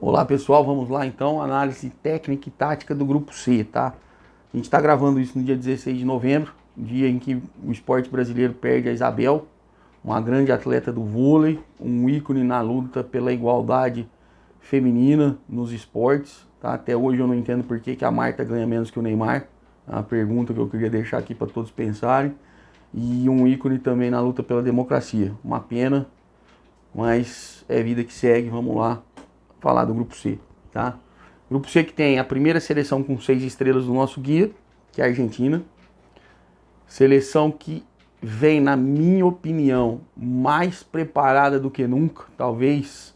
Olá pessoal, vamos lá então, análise técnica e tática do grupo C, tá? A gente está gravando isso no dia 16 de novembro, dia em que o esporte brasileiro perde a Isabel, uma grande atleta do vôlei, um ícone na luta pela igualdade feminina nos esportes, tá? Até hoje eu não entendo por que a Marta ganha menos que o Neymar, é uma pergunta que eu queria deixar aqui para todos pensarem, e um ícone também na luta pela democracia, uma pena, mas é vida que segue, vamos lá falar do grupo C, tá? Grupo C que tem a primeira seleção com 6 estrelas do nosso guia, que é a Argentina. Seleção que vem, na minha opinião, mais preparada do que nunca. Talvez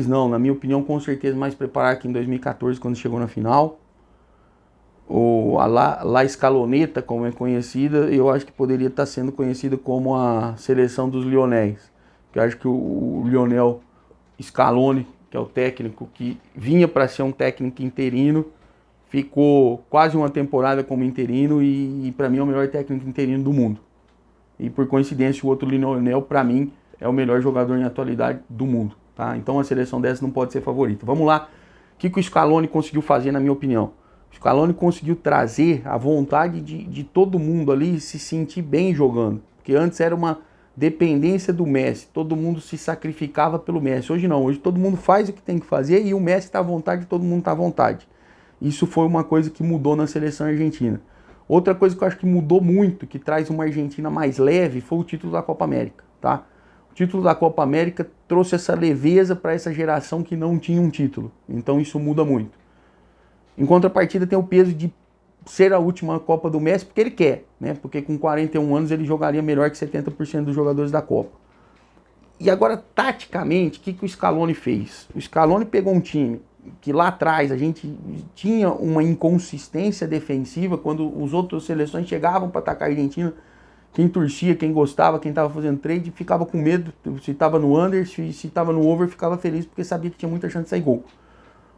não, na minha opinião, com certeza mais preparada que em 2014, quando chegou na final. A La Escaloneta, como é conhecida, eu acho que poderia estar sendo conhecida como a seleção dos Lionéis. Eu acho que o Lionel Scaloni, que é o técnico que vinha para ser um técnico interino, ficou quase uma temporada como interino e para mim é o melhor técnico interino do mundo. E por coincidência o outro Lionel, para mim, é o melhor jogador em atualidade do mundo. Tá? Então a seleção dessa não pode ser favorita. Vamos lá, o que o Scaloni conseguiu fazer, na minha opinião? O Scaloni conseguiu trazer a vontade de todo mundo ali se sentir bem jogando. Porque antes era uma dependência do Messi, todo mundo se sacrificava pelo Messi. Hoje não, hoje todo mundo faz o que tem que fazer e o Messi está à vontade, todo mundo está à vontade. Isso foi uma coisa que mudou na seleção argentina. Outra coisa que eu acho que mudou muito, que traz uma Argentina mais leve, foi o título da Copa América, tá? O título da Copa América trouxe essa leveza para essa geração que não tinha um título. Então isso muda muito. Em contrapartida tem o peso de ser a última Copa do Messi porque ele quer, né? Porque com 41 anos ele jogaria melhor que 70% dos jogadores da Copa. E agora, taticamente, o que o Scaloni fez? O Scaloni pegou um time que lá atrás a gente tinha uma inconsistência defensiva quando os outras seleções chegavam para atacar a Argentina. Quem torcia, quem gostava, quem estava fazendo trade, ficava com medo. Se estava no under, se estava no over, ficava feliz porque sabia que tinha muita chance de sair gol.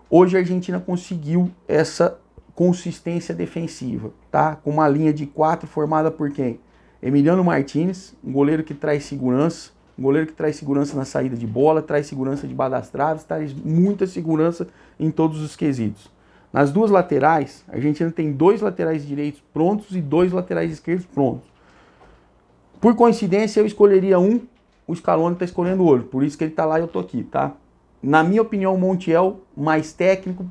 Hoje a Argentina conseguiu essa consistência defensiva, tá? Com uma linha de 4 formada por quem? Emiliano Martinez, um goleiro que traz segurança, um goleiro que traz segurança na saída de bola, traz segurança debaixo das traves, traz muita segurança em todos os quesitos. Nas duas laterais, a Argentina tem 2 laterais direitos prontos e 2 laterais esquerdos prontos. Por coincidência, eu escolheria um, o Scaloni está escolhendo o outro, por isso que ele está lá e eu tô aqui, tá? Na minha opinião, o Montiel, mais técnico,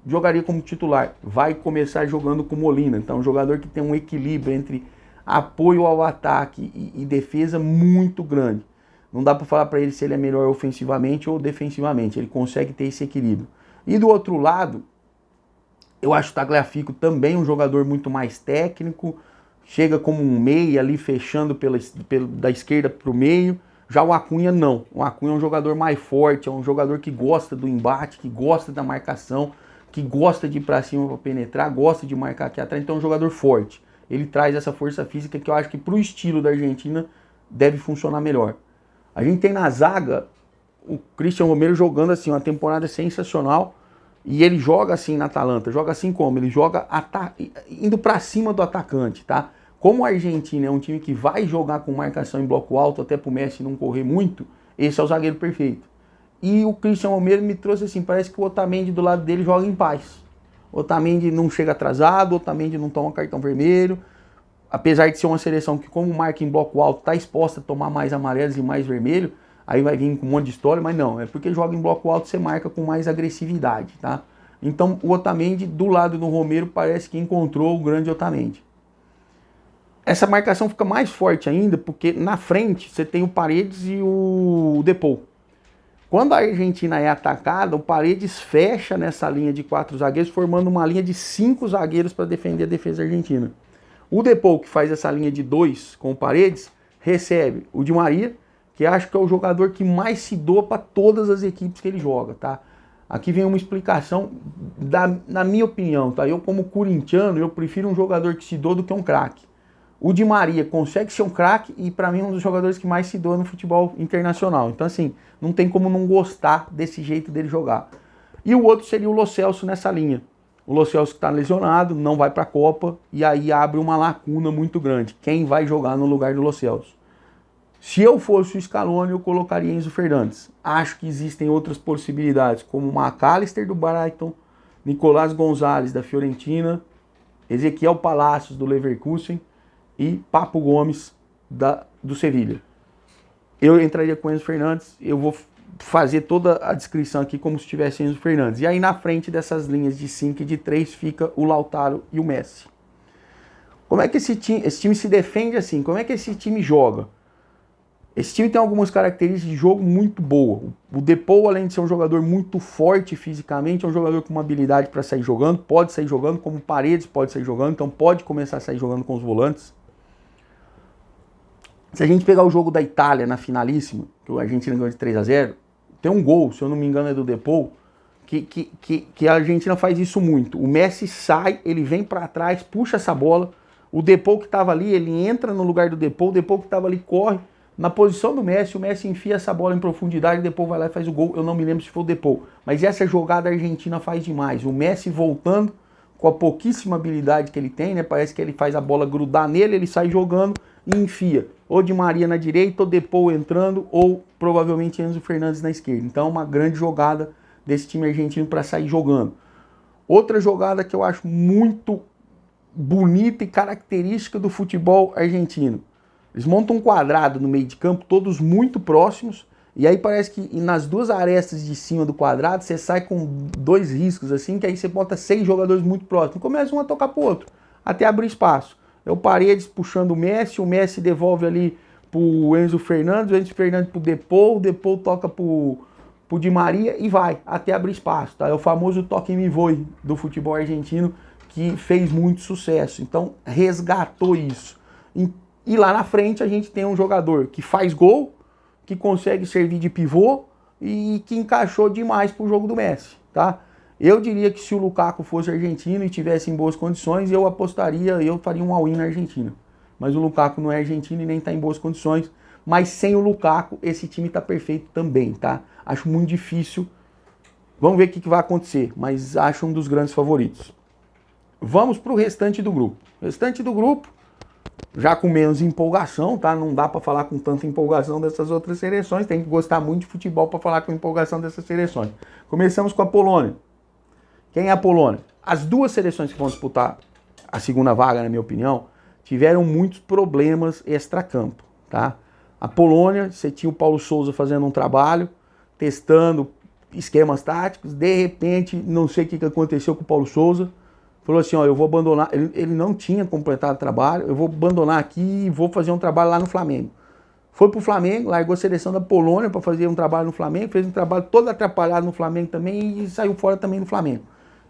jogaria como titular. Vai começar jogando com Molina. Então, um jogador que tem um equilíbrio entre apoio ao ataque e defesa muito grande. Não dá para falar para ele se ele é melhor ofensivamente ou defensivamente. Ele consegue ter esse equilíbrio. E do outro lado, eu acho o Tagliafico também um jogador muito mais técnico. Chega como um meia ali, fechando da esquerda para o meio. Já o Acunha não. O Acunha é um jogador mais forte, é um jogador que gosta do embate, que gosta da marcação, que gosta de ir para cima para penetrar, gosta de marcar aqui atrás, então é um jogador forte. Ele traz essa força física que eu acho que para o estilo da Argentina deve funcionar melhor. A gente tem na zaga o Cristian Romero jogando assim, uma temporada sensacional, e ele joga assim na Atalanta. Joga assim como? Ele joga indo para cima do atacante, tá? Como a Argentina é um time que vai jogar com marcação em bloco alto, até pro Messi não correr muito, esse é o zagueiro perfeito. E o Cristian Romero me trouxe assim, parece que o Otamendi do lado dele joga em paz. O Otamendi não chega atrasado, o Otamendi não toma cartão vermelho. Apesar de ser uma seleção que, como marca em bloco alto, está exposta a tomar mais amarelos e mais vermelho, aí vai vir com um monte de história, mas não, é porque joga em bloco alto, você marca com mais agressividade, tá? Então o Otamendi do lado do Romero parece que encontrou o grande Otamendi. Essa marcação fica mais forte ainda porque na frente você tem o Paredes e o Depou. Quando a Argentina é atacada, o Paredes fecha nessa linha de 4 zagueiros, formando uma linha de 5 zagueiros para defender a defesa argentina. O Depou, que faz essa linha de 2 com o Paredes, recebe o Di Maria, que acho que é o jogador que mais se doa para todas as equipes que ele joga, tá? Aqui vem uma explicação na minha opinião, tá? Eu como corintiano, eu prefiro um jogador que se doa do que um craque. O Di Maria consegue ser um craque e para mim é um dos jogadores que mais se doa no futebol internacional. Então assim, não tem como não gostar desse jeito dele jogar. E o outro seria o Lo Celso nessa linha. O Lo Celso que está lesionado, não vai para a Copa e aí abre uma lacuna muito grande. Quem vai jogar no lugar do Lo Celso? Se eu fosse o Scaloni, eu colocaria Enzo Fernandes. Acho que existem outras possibilidades, como McAllister do Brighton, Nicolás Gonzalez da Fiorentina, Ezequiel Palacios do Leverkusen e Papo Gomes do Sevilha. Eu entraria com Enzo Fernandes, eu vou fazer toda a descrição aqui como se tivesse Enzo Fernandes. E aí na frente dessas linhas de 5 e de 3 fica o Lautaro e o Messi. Como é que esse time se defende assim? Como é que esse time joga? Esse time tem algumas características de jogo muito boas. O Depou, além de ser um jogador muito forte fisicamente, é um jogador com uma habilidade para sair jogando, pode sair jogando, como Paredes pode sair jogando, então pode começar a sair jogando com os volantes. Se a gente pegar o jogo da Itália na finalíssima, que a Argentina ganhou de 3-0, tem um gol, se eu não me engano é do Depou, que a Argentina faz isso muito. O Messi sai, ele vem para trás, puxa essa bola, o Depou que estava ali, ele entra no lugar do Depou, o Depou que estava ali corre, na posição do Messi, o Messi enfia essa bola em profundidade, o Depou vai lá e faz o gol. Eu não me lembro se foi o Depou, mas essa jogada a Argentina faz demais. O Messi voltando com a pouquíssima habilidade que ele tem, né? Parece que ele faz a bola grudar nele, ele sai jogando e enfia. Ou Di Maria na direita, ou Depou entrando, ou provavelmente Enzo Fernandes na esquerda. Então é uma grande jogada desse time argentino para sair jogando. Outra jogada que eu acho muito bonita e característica do futebol argentino. Eles montam um quadrado no meio de campo, todos muito próximos, e aí parece que nas duas arestas de cima do quadrado, você sai com 2 riscos, assim, que aí você bota 6 jogadores muito próximos. Começa um a tocar pro outro, até abrir espaço. É o Paredes puxando o Messi devolve ali pro Enzo Fernandes, o Enzo Fernandes pro Depou, o Depou toca pro Di Maria e vai, até abrir espaço. Tá? É o famoso toque-me-voe do futebol argentino, que fez muito sucesso. Então, resgatou isso. E lá na frente a gente tem um jogador que faz gol, que consegue servir de pivô e que encaixou demais pro jogo do Messi, tá? Eu diria que se o Lukaku fosse argentino e tivesse em boas condições, eu faria um all-in na Argentina. Mas o Lukaku não é argentino e nem tá em boas condições. Mas sem o Lukaku, esse time tá perfeito também, tá? Acho muito difícil. Vamos ver o que vai acontecer, mas acho um dos grandes favoritos. Vamos pro restante do grupo. O restante do grupo, já com menos empolgação, tá? Não dá para falar com tanta empolgação dessas outras seleções, tem que gostar muito de futebol para falar com empolgação dessas seleções. Começamos com a Polônia. Quem é a Polônia? As duas seleções que vão disputar a segunda vaga, na minha opinião, tiveram muitos problemas extracampo, tá? A Polônia, você tinha o Paulo Sousa fazendo um trabalho, testando esquemas táticos, de repente, não sei o que aconteceu com o Paulo Sousa, falou assim, ó, eu vou abandonar, ele não tinha completado o trabalho, eu vou abandonar aqui e vou fazer um trabalho lá no Flamengo. Foi pro Flamengo, largou a seleção da Polônia para fazer um trabalho no Flamengo, fez um trabalho todo atrapalhado no Flamengo também e saiu fora também do Flamengo.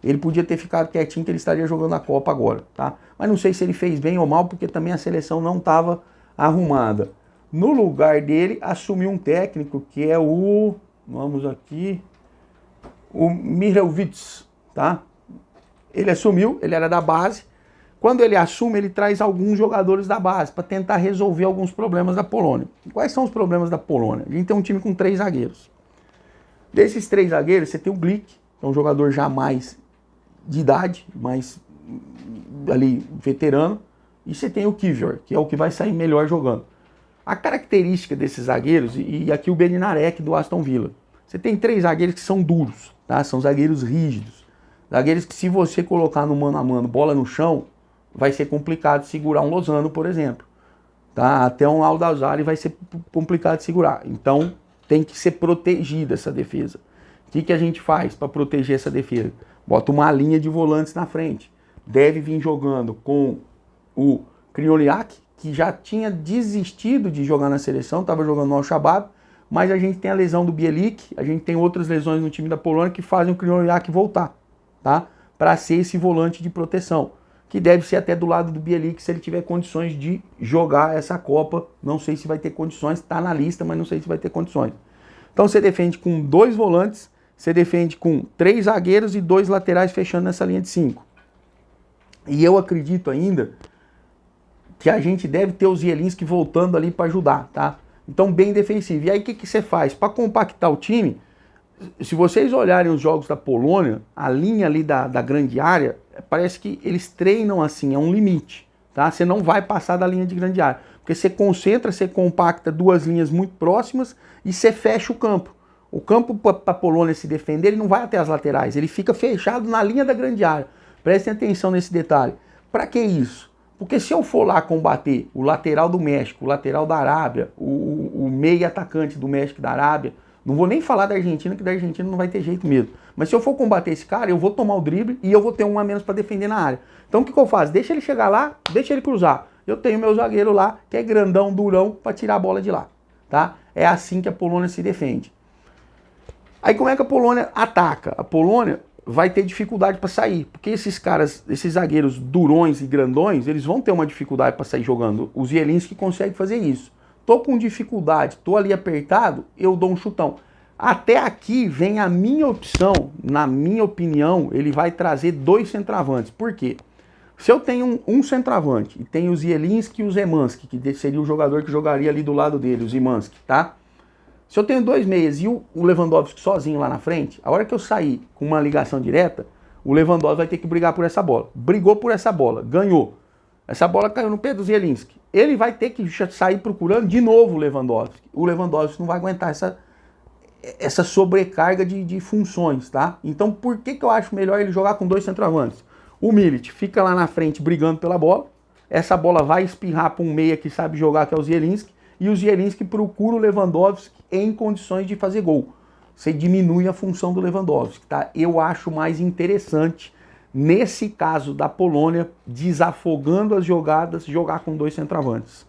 Ele podia ter ficado quietinho que ele estaria jogando a Copa agora, tá? Mas não sei se ele fez bem ou mal, porque também a seleção não estava arrumada. No lugar dele, assumiu um técnico que é o Mihajlovic, tá? Ele assumiu, ele era da base. Quando ele assume, ele traz alguns jogadores da base para tentar resolver alguns problemas da Polônia. Quais são os problemas da Polônia? A gente tem um time com 3 zagueiros. Desses 3 zagueiros, você tem o Glick, que é um jogador já mais de idade, mais ali veterano, e você tem o Kivior, que é o que vai sair melhor jogando. A característica desses zagueiros, e aqui o Bednarek do Aston Villa, você tem 3 zagueiros que são duros, tá? São zagueiros rígidos. Zagueiros que se você colocar no mano a mano, bola no chão, vai ser complicado segurar um Lozano, por exemplo. Tá? Até um Aldazari vai ser complicado de segurar. Então tem que ser protegida essa defesa. O que a gente faz para proteger essa defesa? Bota uma linha de volantes na frente. Deve vir jogando com o Krychowiak, que já tinha desistido de jogar na seleção, estava jogando no Al-Shabaab, mas a gente tem a lesão do Bielik, a gente tem outras lesões no time da Polônia que fazem o Krychowiak voltar, tá? Para ser esse volante de proteção, que deve ser até do lado do Bielik se ele tiver condições de jogar essa Copa. Não sei se vai ter condições, está na lista, mas não sei se vai ter condições. Então você defende com 2 volantes, você defende com 3 zagueiros e 2 laterais fechando nessa linha de 5. E eu acredito ainda que a gente deve ter o Zielinski voltando ali para ajudar, tá? Então bem defensivo. E aí o que você faz? Para compactar o time, se vocês olharem os jogos da Polônia, a linha ali da grande área, parece que eles treinam assim, é um limite, tá? Você não vai passar da linha de grande área, porque você concentra, você compacta duas linhas muito próximas e você fecha o campo. O campo para a Polônia se defender, ele não vai até as laterais, ele fica fechado na linha da grande área. Prestem atenção nesse detalhe. Para que isso? Porque se eu for lá combater o lateral do México, o lateral da Arábia, o meio atacante do México e da Arábia, não vou nem falar da Argentina, que da Argentina não vai ter jeito mesmo. Mas se eu for combater esse cara, eu vou tomar o drible e eu vou ter um a menos para defender na área. Então o que eu faço? Deixa ele chegar lá, deixa ele cruzar. Eu tenho meu zagueiro lá, que é grandão, durão, para tirar a bola de lá. Tá? É assim que a Polônia se defende. Aí como é que a Polônia ataca? A Polônia vai ter dificuldade para sair, porque esses caras, esses zagueiros durões e grandões, eles vão ter uma dificuldade para sair jogando. O Zielinski consegue fazer isso. Tô com dificuldade, tô ali apertado, eu dou um chutão. Até aqui vem a minha opção, na minha opinião, ele vai trazer dois centroavantes. Por quê? Se eu tenho um centroavante e tenho o Zielinski e o Zemanski, que seria o jogador que jogaria ali do lado dele, o Zimanski, tá? Se eu tenho dois meias e o Lewandowski sozinho lá na frente, a hora que eu sair com uma ligação direta, o Lewandowski vai ter que brigar por essa bola. Brigou por essa bola, ganhou. Essa bola caiu no pé do Zielinski. Ele vai ter que sair procurando de novo o Lewandowski. O Lewandowski não vai aguentar essa sobrecarga de funções, tá? Então por que eu acho melhor ele jogar com dois centroavantes? O Milit fica lá na frente brigando pela bola. Essa bola vai espirrar para um meia que sabe jogar, que é o Zielinski. E o Zielinski procura o Lewandowski em condições de fazer gol. Você diminui a função do Lewandowski, tá? Eu acho mais interessante, nesse caso da Polônia, desafogando as jogadas, jogar com dois centroavantes.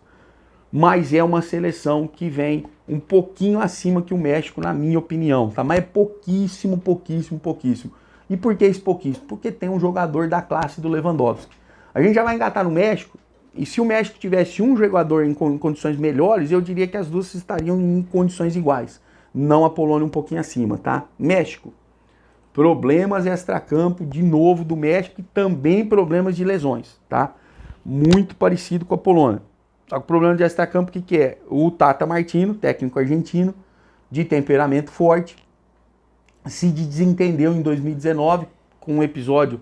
Mas é uma seleção que vem um pouquinho acima que o México, na minha opinião, tá? Mas é pouquíssimo, pouquíssimo, pouquíssimo. E por que esse pouquíssimo? Porque tem um jogador da classe do Lewandowski. A gente já vai engatar no México, e se o México tivesse um jogador em condições melhores, eu diria que as duas estariam em condições iguais. Não a Polônia um pouquinho acima, tá? México. Problemas extracampo, de novo, do México e também problemas de lesões, tá? Muito parecido com a Polônia. Só que o problema de extracampo, o que é? O Tata Martino, técnico argentino, de temperamento forte, se desentendeu em 2019 com um episódio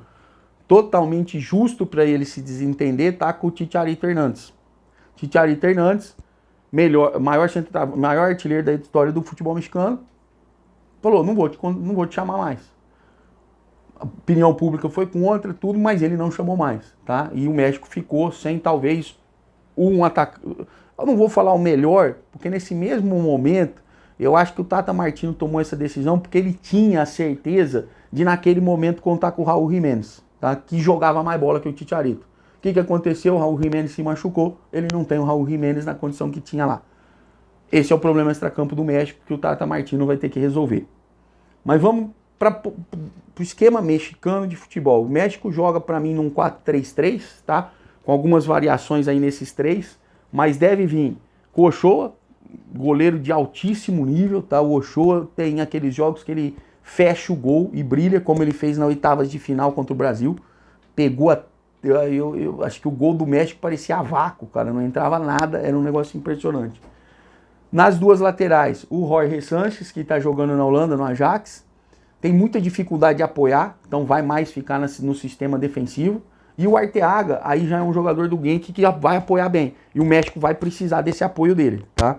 totalmente justo para ele se desentender, tá? Com o Chicharito Hernández. Chicharito Hernández, maior artilheiro da história do futebol mexicano, falou, não vou te chamar mais. A opinião pública foi contra tudo, mas ele não chamou mais, tá? E o México ficou sem talvez um ataque. Eu não vou falar o melhor, porque nesse mesmo momento, eu acho que o Tata Martino tomou essa decisão porque ele tinha a certeza de naquele momento contar com o Raúl Jiménez, tá? Que jogava mais bola que o Chicharito. O que aconteceu? O Raúl Jiménez se machucou, ele não tem o Raúl Jiménez na condição que tinha lá. Esse é o problema extracampo do México que o Tata Martino vai ter que resolver. Mas vamos para o esquema mexicano de futebol. O México joga para mim num 4-3-3, tá? Com algumas variações aí nesses três, mas deve vir com o Ochoa, goleiro de altíssimo nível, tá? O Ochoa tem aqueles jogos que ele fecha o gol e brilha, como ele fez na oitavas de final contra o Brasil. Pegou eu acho que o gol do México parecia a vácuo, cara, não entrava nada, era um negócio impressionante. Nas duas laterais, o Jorge Sanches, que está jogando na Holanda, no Ajax, tem muita dificuldade de apoiar, então vai mais ficar no sistema defensivo. E o Arteaga, aí já é um jogador do Genk que já vai apoiar bem. E o México vai precisar desse apoio dele, tá?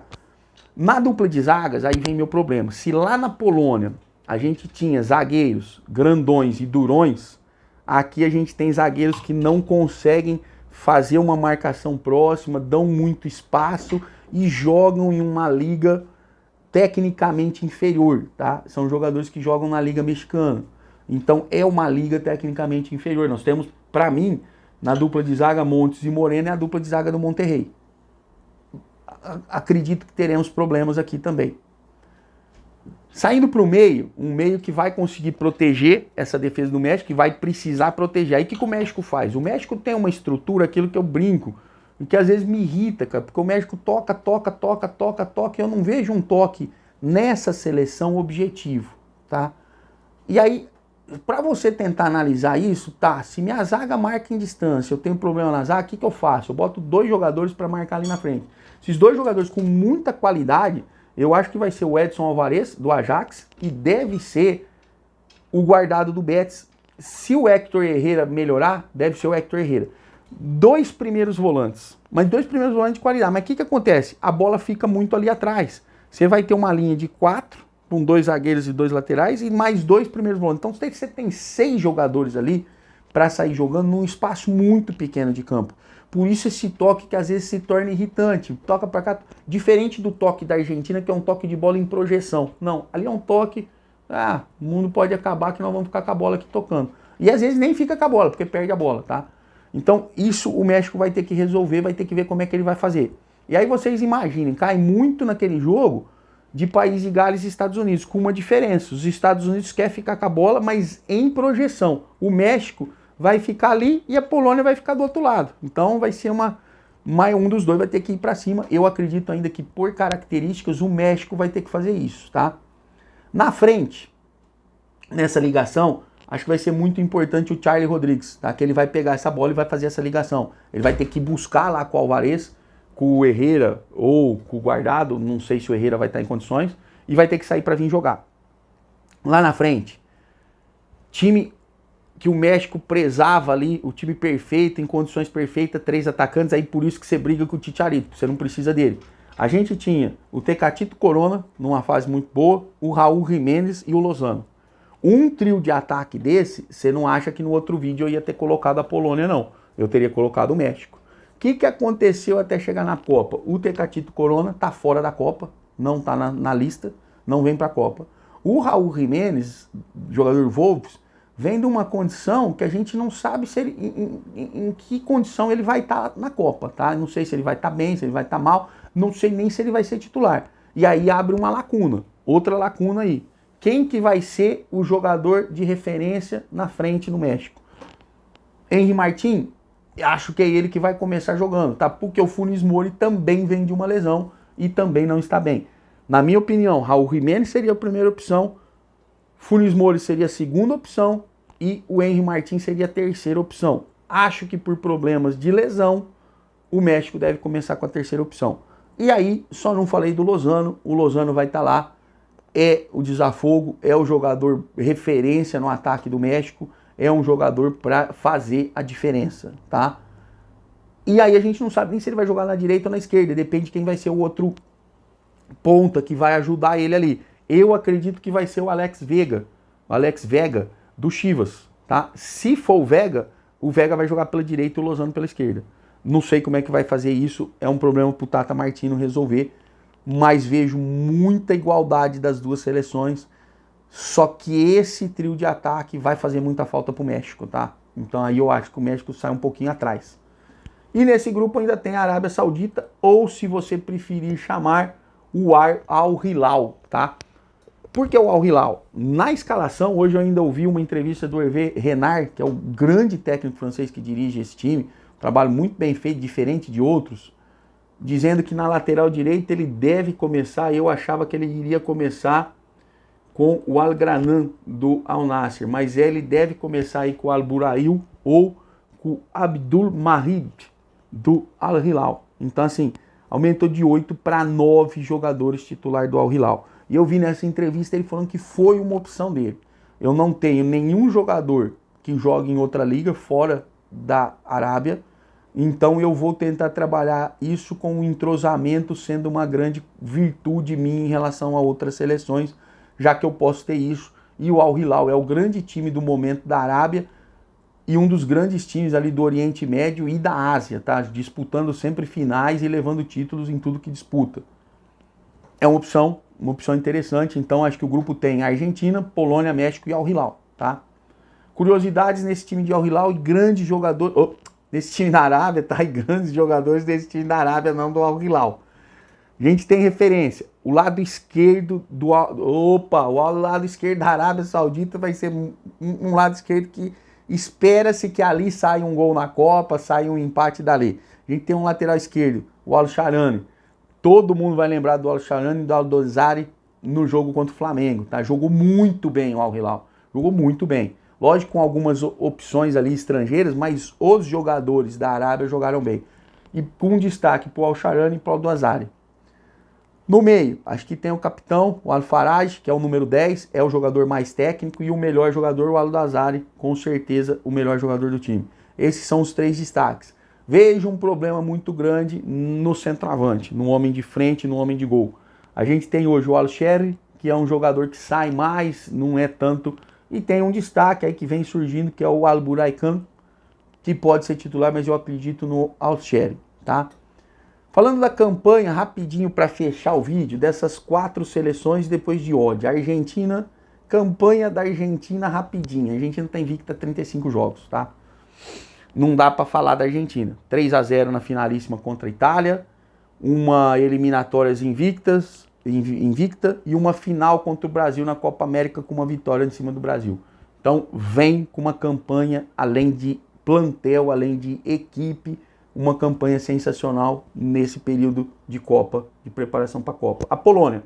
Na dupla de zagas, aí vem meu problema. Se lá na Polônia a gente tinha zagueiros grandões e durões, aqui a gente tem zagueiros que não conseguem fazer uma marcação próxima, dão muito espaço e jogam em uma liga tecnicamente inferior, tá? São jogadores que jogam na liga mexicana. Então é uma liga tecnicamente inferior. Nós temos, para mim, na dupla de zaga Montes e Moreno é a dupla de zaga do Monterrey. Acredito que teremos problemas aqui também. Saindo para o meio, um meio que vai conseguir proteger essa defesa do México, que vai precisar proteger. Aí o que o México faz? O México tem uma estrutura, aquilo que eu brinco, e que às vezes me irrita, cara, porque o México toca, e eu não vejo um toque nessa seleção objetivo, tá? E aí, para você tentar analisar isso, tá, se minha zaga marca em distância, eu tenho problema na zaga, o que eu faço? Eu boto dois jogadores para marcar ali na frente. Esses dois jogadores com muita qualidade, eu acho que vai ser o Edson Alvarez, do Ajax, e deve ser o guardado do Betis. Se o Héctor Herrera melhorar, deve ser o Héctor Herrera. 2 primeiros volantes, mas 2 primeiros volantes de qualidade. Mas o que acontece? A bola fica muito ali atrás. Você vai ter uma linha de 4, com 2 zagueiros e 2 laterais, e mais 2 primeiros volantes. Então você tem 6 jogadores ali para sair jogando num espaço muito pequeno de campo. Por isso esse toque que às vezes se torna irritante. Toca para cá, diferente do toque da Argentina, que é um toque de bola em projeção. Não, ali é um toque, o mundo pode acabar que nós vamos ficar com a bola aqui tocando. E às vezes nem fica com a bola, porque perde a bola, tá? Então isso o México vai ter que resolver, vai ter que ver como é que ele vai fazer. E aí vocês imaginem, cai muito naquele jogo de País de Gales e Estados Unidos, com uma diferença. Os Estados Unidos querem ficar com a bola, mas em projeção. O México vai ficar ali e a Polônia vai ficar do outro lado. Então vai ser um dos dois vai ter que ir para cima. Eu acredito ainda que por características o México vai ter que fazer isso, tá? Na frente, nessa ligação, acho que vai ser muito importante o Charlie Rodrigues, tá? Que ele vai pegar essa bola e vai fazer essa ligação. Ele vai ter que buscar lá com o Alvarez, com o Herrera ou com o Guardado, não sei se o Herrera vai estar em condições, e vai ter que sair para vir jogar. Lá na frente, time que o México prezava ali, o time perfeito, em condições perfeitas, 3 atacantes, aí por isso que você briga com o Chicharito, você não precisa dele. A gente tinha o Tecatito Corona, numa fase muito boa, o Raul Jiménez e o Lozano. Um trio de ataque desse, você não acha que no outro vídeo eu ia ter colocado a Polônia, não. Eu teria colocado o México. O que aconteceu até chegar na Copa? O Tecatito Corona tá fora da Copa, não tá na lista, não vem para a Copa. O Raul Jiménez, jogador Wolves, vem de uma condição que a gente não sabe se ele, em que condição ele vai estar na Copa, tá? Não sei se ele vai estar bem, se ele vai estar mal, não sei nem se ele vai ser titular. E aí abre uma lacuna, outra lacuna aí. Quem que vai ser o jogador de referência na frente no México? Henry Martin? Acho que é ele que vai começar jogando, tá? Porque o Funes Mori também vem de uma lesão e também não está bem. Na minha opinião, Raul Jiménez seria a primeira opção, Funes Mori seria a segunda opção e o Henry Martin seria a terceira opção. Acho que por problemas de lesão, o México deve começar com a terceira opção. E aí, só não falei do Lozano, o Lozano vai estar lá, é o desafogo, é o jogador referência no ataque do México, é um jogador para fazer a diferença, tá? E aí a gente não sabe nem se ele vai jogar na direita ou na esquerda, depende de quem vai ser o outro ponta que vai ajudar ele ali. Eu acredito que vai ser o Alex Vega do Chivas, tá? Se for o Vega vai jogar pela direita e o Lozano pela esquerda. Não sei como é que vai fazer isso, é um problema pro Tata Martino resolver, mas vejo muita igualdade das duas seleções. Só que esse trio de ataque vai fazer muita falta pro México, tá? Então aí eu acho que o México sai um pouquinho atrás. E nesse grupo ainda tem a Arábia Saudita, ou se você preferir chamar, o Al Hilal, tá? Por que o Al Hilal? Na escalação, hoje eu ainda ouvi uma entrevista do Hervé Renard, que é o grande técnico francês que dirige esse time, um trabalho muito bem feito, diferente de outros, dizendo que na lateral direita ele deve começar, eu achava que ele iria começar com o Al Granan do Al Nassr, mas ele deve começar aí com o Al Burail ou com o Abdul Mahid do Al Hilal. Então assim, aumentou de 8 para 9 jogadores titular do Al Hilal. E eu vi nessa entrevista ele falando que foi uma opção dele. Eu não tenho nenhum jogador que jogue em outra liga fora da Arábia, então eu vou tentar trabalhar isso com o entrosamento sendo uma grande virtude minha em relação a outras seleções, já que eu posso ter isso. E o Al Hilal é o grande time do momento da Arábia e um dos grandes times ali do Oriente Médio e da Ásia, tá? Disputando sempre finais e levando títulos em tudo que disputa. É uma opção interessante, então acho que o grupo tem Argentina, Polônia, México e Al Hilal, tá? Curiosidades nesse time de Al Hilal e grandes jogadores, nesse time da Arábia, tá? E grandes jogadores desse time da Arábia, não do Al Hilal. A gente tem referência, o lado esquerdo do... o lado esquerdo da Arábia Saudita vai ser um lado esquerdo que espera-se que ali saia um gol na Copa, saia um empate dali. A gente tem um lateral esquerdo, o Al-Sharani. Todo mundo vai lembrar do Al-Sharani e do Al-Dozari no jogo contra o Flamengo, tá? Jogou muito bem o Al Hilal, jogou muito bem. Lógico, com algumas opções ali estrangeiras, mas os jogadores da Arábia jogaram bem. E com destaque para o Al-Sharani e para o Al-Dozari. No meio, acho que tem o capitão, o Al-Faraj, que é o número 10, é o jogador mais técnico, e o melhor jogador, o Al-Dozari, com certeza o melhor jogador do time. Esses são os 3 destaques. Vejo um problema muito grande no centroavante, no homem de frente, no homem de gol. A gente tem hoje o Alsheri, que é um jogador que sai mais, não é tanto, e tem um destaque aí que vem surgindo, que é o Alburaican, que pode ser titular, mas eu acredito no Alsheri, tá? Falando da campanha, rapidinho para fechar o vídeo, dessas 4 seleções depois de odd. Argentina, campanha da Argentina rapidinho. A Argentina está invicta 35 jogos, tá? Não dá para falar da Argentina. 3-0 na finalíssima contra a Itália, uma eliminatórias invicta e uma final contra o Brasil na Copa América com uma vitória em cima do Brasil. Então vem com uma campanha, além de plantel, além de equipe, uma campanha sensacional nesse período de Copa, de preparação para a Copa. A Polônia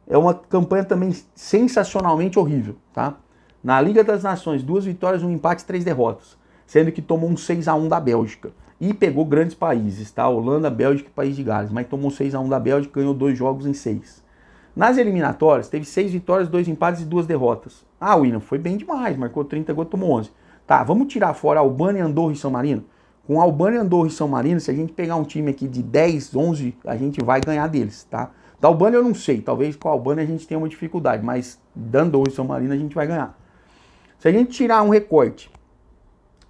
é uma campanha também sensacionalmente horrível, tá? Na Liga das Nações, 2 vitórias, 1 empate, 3 derrotas, sendo que tomou um 6-1 da Bélgica e pegou grandes países, tá? Holanda, Bélgica e País de Gales, mas tomou 6-1 da Bélgica e ganhou 2 jogos em 6. Nas eliminatórias, teve 6 vitórias, 2 empates e 2 derrotas. Ah, William, foi bem demais, marcou 30 gols, tomou 11. Tá, vamos tirar fora Albânia, Andorra e São Marino? Com Albânia, Andorra e São Marino, se a gente pegar um time aqui de 10, 11, a gente vai ganhar deles, tá? Da Albânia eu não sei, talvez com a Albânia a gente tenha uma dificuldade, mas da Andorra e São Marino a gente vai ganhar. Se a gente tirar um recorte,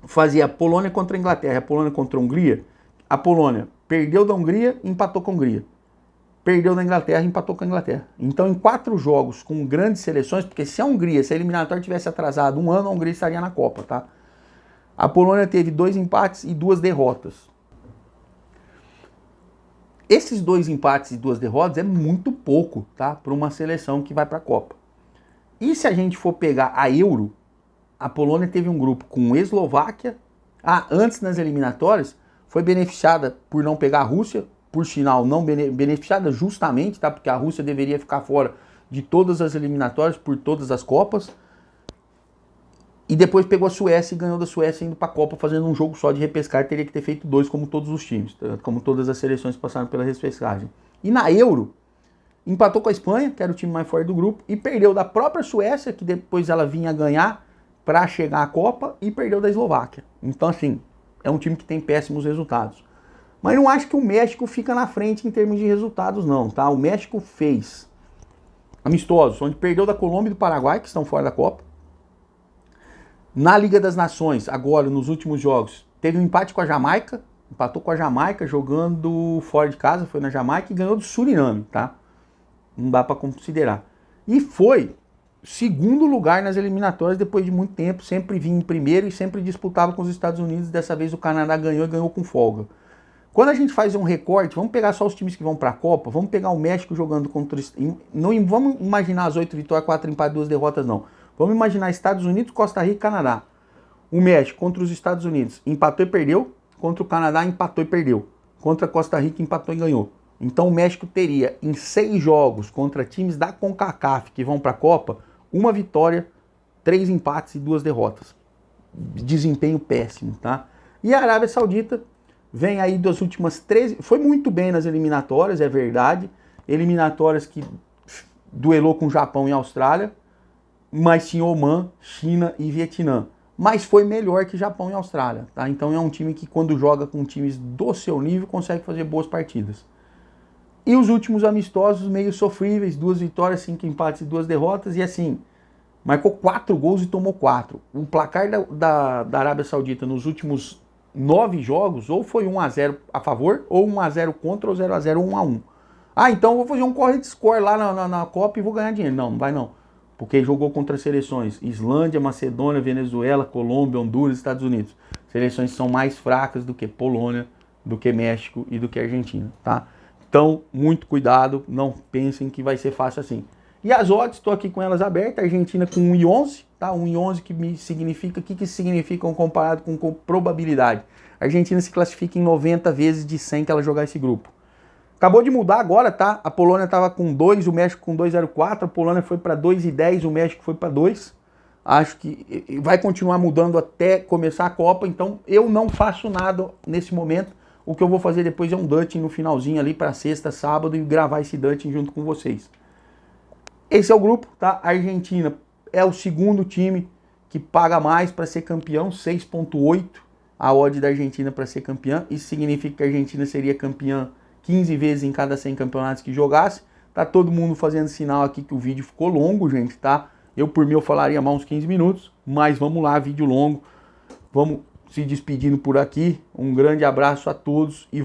fazer a Polônia contra a Inglaterra, a Polônia contra a Hungria, a Polônia perdeu da Hungria e empatou com a Hungria. Perdeu da Inglaterra e empatou com a Inglaterra. Então em 4 jogos com grandes seleções, porque se a Hungria, se a eliminatória tivesse atrasado 1 ano, a Hungria estaria na Copa, tá? A Polônia teve 2 empates e 2 derrotas. Esses 2 empates e 2 derrotas é muito pouco, tá? Para uma seleção que vai para a Copa. E se a gente for pegar a Euro, a Polônia teve um grupo com Eslováquia. Antes nas eliminatórias, foi beneficiada por não pegar a Rússia, por sinal não beneficiada justamente, tá? Porque a Rússia deveria ficar fora de todas as eliminatórias, por todas as Copas. E depois pegou a Suécia e ganhou da Suécia indo para a Copa, fazendo um jogo só de repescar. Teria que ter feito 2 como todos os times, tá? Como todas as seleções passaram pela repescagem. E na Euro, empatou com a Espanha, que era o time mais forte do grupo, e perdeu da própria Suécia, que depois ela vinha ganhar para chegar à Copa, e perdeu da Eslováquia. Então assim, é um time que tem péssimos resultados. Mas não acho que o México fica na frente em termos de resultados não, tá? O México fez amistosos, onde perdeu da Colômbia e do Paraguai, que estão fora da Copa. Na Liga das Nações, agora, nos últimos jogos, teve um empate com a Jamaica, empatou com a Jamaica jogando fora de casa, foi na Jamaica e ganhou do Suriname, tá? Não dá para considerar. E foi 2º lugar nas eliminatórias depois de muito tempo, sempre vinha em primeiro e sempre disputava com os Estados Unidos, dessa vez o Canadá ganhou e ganhou com folga. Quando a gente faz um recorte, vamos pegar só os times que vão para a Copa, vamos pegar o México jogando contra... Não vamos imaginar as 8 vitórias, 4 empates, 2 derrotas, não. Vamos imaginar Estados Unidos, Costa Rica e Canadá. O México contra os Estados Unidos empatou e perdeu. Contra o Canadá empatou e perdeu. Contra a Costa Rica empatou e ganhou. Então o México teria em 6 jogos contra times da CONCACAF que vão para a Copa, 1 vitória, 3 empates e 2 derrotas. Desempenho péssimo, tá? E a Arábia Saudita vem aí das últimas 13... Foi muito bem nas eliminatórias, é verdade. Eliminatórias que duelou com o Japão e a Austrália. Mas tinha Oman, China e Vietnã. Mas foi melhor que Japão e Austrália, tá? Então é um time que quando joga com times do seu nível consegue fazer boas partidas. E os últimos amistosos meio sofríveis, 2 vitórias, 5 empates e 2 derrotas. E assim, marcou 4 gols e tomou 4. O placar da Arábia Saudita nos últimos 9 jogos ou foi 1-0 a favor, ou 1-0 contra, ou 0-0 ou 1-1. Então eu vou fazer um corre de score lá na Copa e vou ganhar dinheiro. Não vai não. Porque jogou contra seleções Islândia, Macedônia, Venezuela, Colômbia, Honduras, Estados Unidos. Seleções que são mais fracas do que Polônia, do que México e do que Argentina, tá? Então, muito cuidado, não pensem que vai ser fácil assim. E as odds, estou aqui com elas abertas, Argentina com 1,11, tá? 1,11 que me significa, o que significam comparado com probabilidade? A Argentina se classifica em 90 vezes de 100 que ela jogar esse grupo. Acabou de mudar agora, tá? A Polônia estava com 2, o México com 2,04, a Polônia foi para 2,10, o México foi para 2. Acho que vai continuar mudando até começar a Copa, então eu não faço nada nesse momento. O que eu vou fazer depois é um Dutting no finalzinho ali para sexta, sábado e gravar esse Dutting junto com vocês. Esse é o grupo, tá? A Argentina é o 2º time que paga mais para ser campeão, 6,8. a odd da Argentina para ser campeã. Isso significa que a Argentina seria campeã 15 vezes em cada 100 campeonatos que jogasse. Tá todo mundo fazendo sinal aqui que o vídeo ficou longo, gente, tá? Eu, por mim, eu falaria mais uns 15 minutos, mas vamos lá, vídeo longo. Vamos se despedindo por aqui. Um grande abraço a todos e